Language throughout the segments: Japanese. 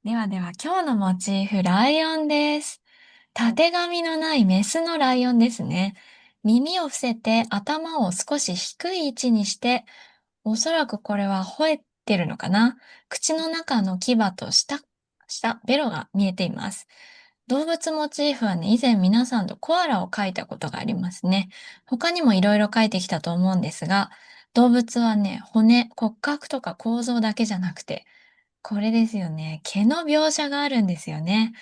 ではでは、今日のモチーフ、ライオンです。たてがみのないメスのライオンですね。耳を伏せて頭を少し低い位置にして、おそらくこれは吠えてるのかな。口の中の牙とベロが見えています。動物モチーフはね、以前皆さんとコアラを描いたことがありますね。他にもいろいろ描いてきたと思うんですが、動物はね、骨、骨格とか構造だけじゃなくて、これですよね。毛の描写があるんですよね。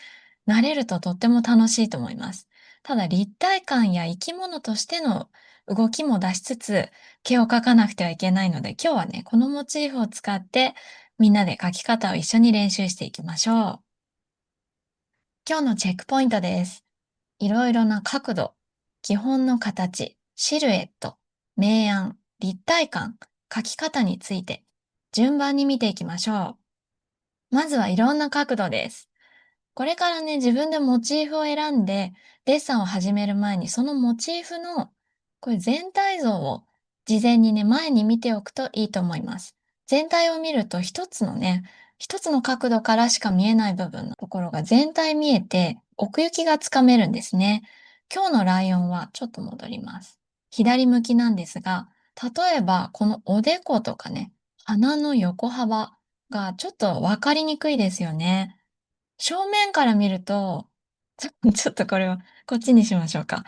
慣れるととっても楽しいと思います。ただ立体感や生き物としての動きも出しつつ、毛を描かなくてはいけないので、今日はね、このモチーフを使ってみんなで描き方を一緒に練習していきましょう。今日のチェックポイントです。いろいろな角度、基本の形、シルエット、明暗、立体感、描き方について順番に見ていきましょう。まずはいろんな角度です。これからね、自分でモチーフを選んで、デッサンを始める前に、そのモチーフの、これ全体像を事前にね、前に見ておくといいと思います。全体を見ると一つの角度からしか見えない部分のところが全体見えて、奥行きがつかめるんですね。今日のライオンはちょっと戻ります。左向きなんですが、例えばこのおでことかね、鼻の横幅がちょっとわかりにくいですよね。正面から見ると、ちょっとこれはこっちにしましょうか。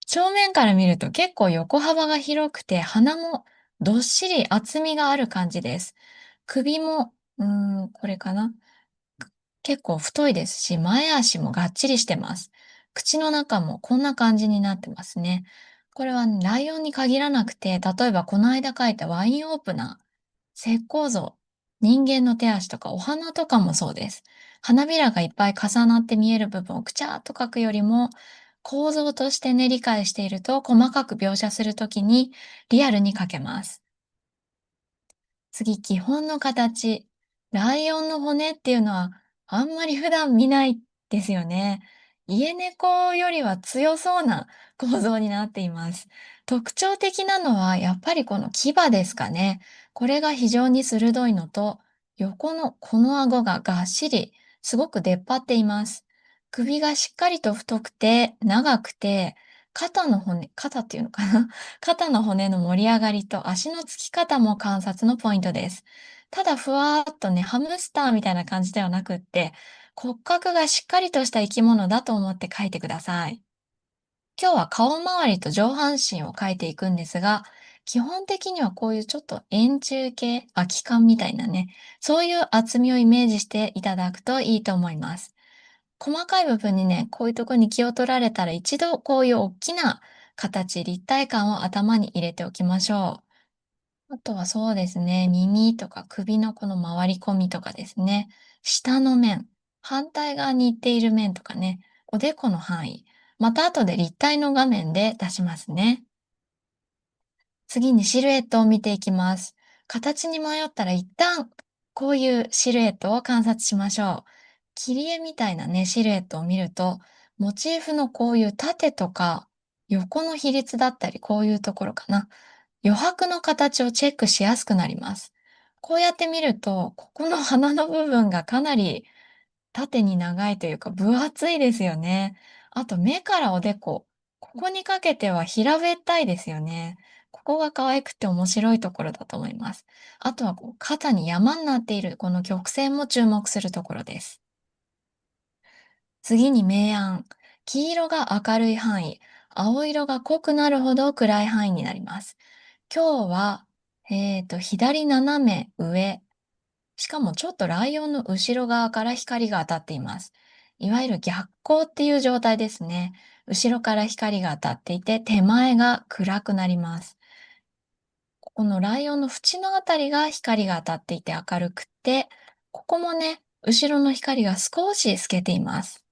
正面から見ると結構横幅が広くて、鼻もどっしり厚みがある感じです。首も、これかな。結構太いですし、前足もがっちりしてます。口の中もこんな感じになってますね。これはね、ライオンに限らなくて、例えばこの間描いたワインオープナー、石膏像、人間の手足とかお花とかもそうです。花びらがいっぱい重なって見える部分をくちゃーっと描くよりも、構造としてね、理解していると細かく描写するときにリアルに描けます。次、基本の形。ライオンの骨っていうのはあんまり普段見ないですよね。家猫よりは強そうな構造になっています。特徴的なのはやっぱりこの牙ですかね。これが非常に鋭いのと、横のこの顎ががっしり、すごく出っ張っています。首がしっかりと太くて長くて、肩っていうのかな肩の骨の盛り上がりと足のつき方も観察のポイントです。ただふわーっとね、ハムスターみたいな感じではなくって、骨格がしっかりとした生き物だと思って描いてください。今日は顔周りと上半身を描いていくんですが、基本的にはこういうちょっと円柱形、空き缶みたいなね、そういう厚みをイメージしていただくといいと思います。細かい部分にね、こういうところに気を取られたら一度こういう大きな形、立体感を頭に入れておきましょう。あとはそうですね、耳とか首のこの回り込みとかですね、下の面、反対側に行っている面とかね、おでこの範囲、また後で立体の画面で出しますね。次にシルエットを見ていきます。形に迷ったら一旦こういうシルエットを観察しましょう。切り絵みたいなね、シルエットを見ると、モチーフのこういう縦とか横の比率だったり、こういうところかな。余白の形をチェックしやすくなります。こうやって見ると、ここの鼻の部分がかなり縦に長いというか分厚いですよね。あと目からおでこ。ここにかけては平べったいですよね。ここが可愛くて面白いところだと思います。あとはこう肩に山になっているこの曲線も注目するところです。次に明暗。黄色が明るい範囲。青色が濃くなるほど暗い範囲になります。今日は、左斜め上。しかもちょっとライオンの後ろ側から光が当たっています。いわゆる逆光っていう状態ですね。後ろから光が当たっていて、手前が暗くなります。ここのライオンの縁のあたりが光が当たっていて明るくって、ここもね、後ろの光が少し透けています。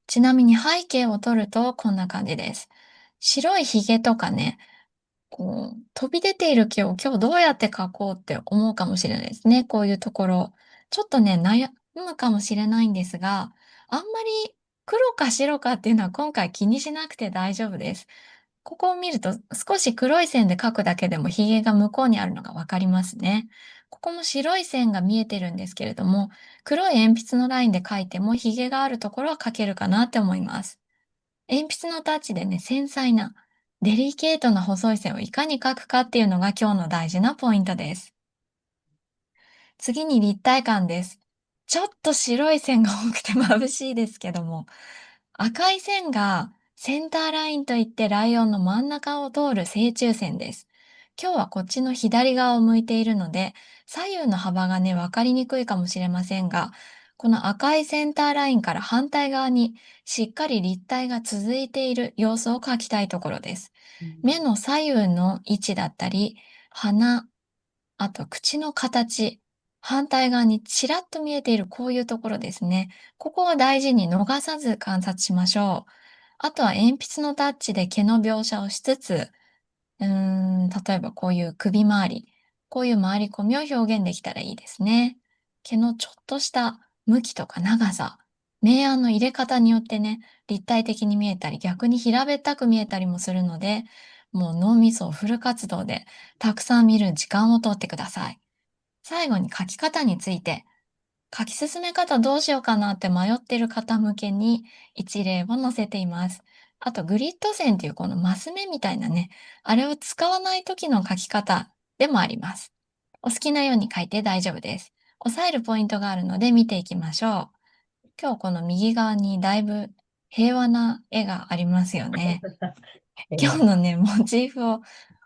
ちなみに背景を撮るとこんな感じです。白いひげとかね、飛び出ている毛を今日どうやって描こうって思うかもしれないですね。こういうところ。ちょっとね、悩むかもしれないんですが、あんまり黒か白かっていうのは今回気にしなくて大丈夫です。ここを見ると少し黒い線で描くだけでもひげが向こうにあるのがわかりますね。ここも白い線が見えてるんですけれども、黒い鉛筆のラインで描いてもひげがあるところは描けるかなって思います。鉛筆のタッチでね、繊細な、デリケートな細い線をいかに描くかっていうのが今日の大事なポイントです。次に立体感です。ちょっと白い線が多くて眩しいですけども、赤い線がセンターラインといってライオンの真ん中を通る正中線です。今日はこっちの左側を向いているので、左右の幅がね、わかりにくいかもしれませんが、この赤いセンターラインから反対側にしっかり立体が続いている様子を描きたいところです。うん、目の左右の位置だったり、鼻、あと口の形、反対側にちらっと見えているこういうところですね。ここを大事に逃さず観察しましょう。あとは鉛筆のタッチで毛の描写をしつつ、例えばこういう首周り、こういう回り込みを表現できたらいいですね。毛のちょっとした向きとか長さ、明暗の入れ方によってね、立体的に見えたり、逆に平べったく見えたりもするので、もう脳みそをフル活動でたくさん見る時間をとってください。最後に書き方について、書き進め方どうしようかなって迷っている方向けに一例を載せています。あと、グリッド線っていうこのマス目みたいなね、あれを使わない時の書き方でもあります。お好きなように書いて大丈夫です。押さえるポイントがあるので見ていきましょう。今日この右側にだいぶ平和な絵がありますよね。今日のね、モチーフを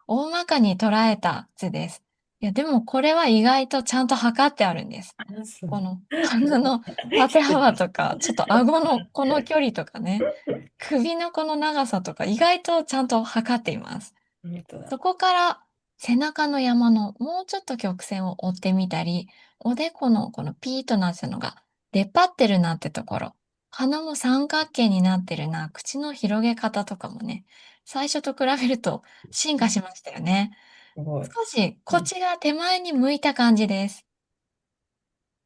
大まかに捉えた図です。いや、でもこれは意外とちゃんと測ってあるんです。あ、そう。この鼻の縦幅とか、ちょっと顎のこの距離とかね、首のこの長さとか、意外とちゃんと測っています。本当だ。そこから背中の山のもうちょっと曲線を追ってみたり、おでこのこのピーとなったのが出っ張ってるなってところ、鼻も三角形になってるな、口の広げ方とかもね、最初と比べると進化しましたよね。すごい。少しうん。こっちが手前に向いた感じです。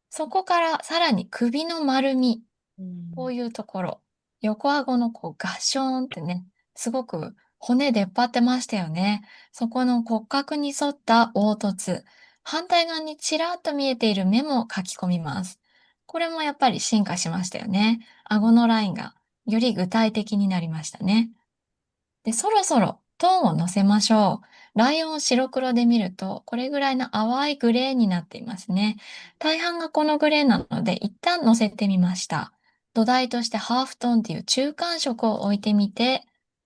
そこからさらに首の丸み、うん。こういうところ、横顎のガッショーンってね、すごく骨出っ張ってましたよね。そこの骨格に沿った凹凸、反対側にちらっと見えている目も書き込みます。これもやっぱり進化しましたよね。顎のラインがより具体的になりましたね。で、そろそろトーンを乗せましょう。ライオンを白黒で見ると、これぐらいの淡いグレーになっていますね。大半がこのグレーなので、一旦乗せてみました。土台としてハーフトーンっていう中間色を置いてみて、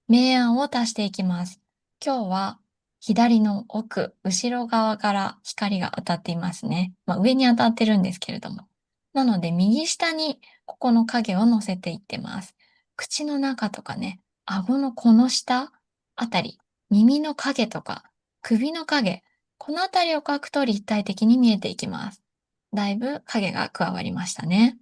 明暗を足していきます。今日は左の奥、後ろ側から光が当たっていますね。上に当たってるんですけれども。なので、右下にここの影を乗せていってます。口の中とかね、顎のこの下あたり、耳の影とか、首の影、このあたりを描くと立体的に見えていきます。だいぶ影が加わりましたね。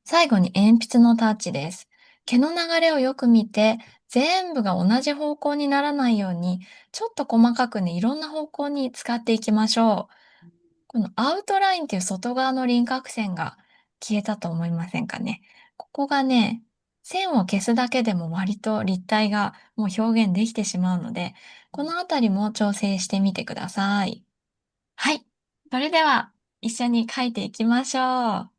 最後に鉛筆のタッチです。毛の流れをよく見て、全部が同じ方向にならないように、ちょっと細かくね、いろんな方向に使っていきましょう。このアウトラインっていう外側の輪郭線が消えたと思いませんかね。ここがね、線を消すだけでも割と立体がもう表現できてしまうので、このあたりも調整してみてください。はい。それでは一緒に描いていきましょう。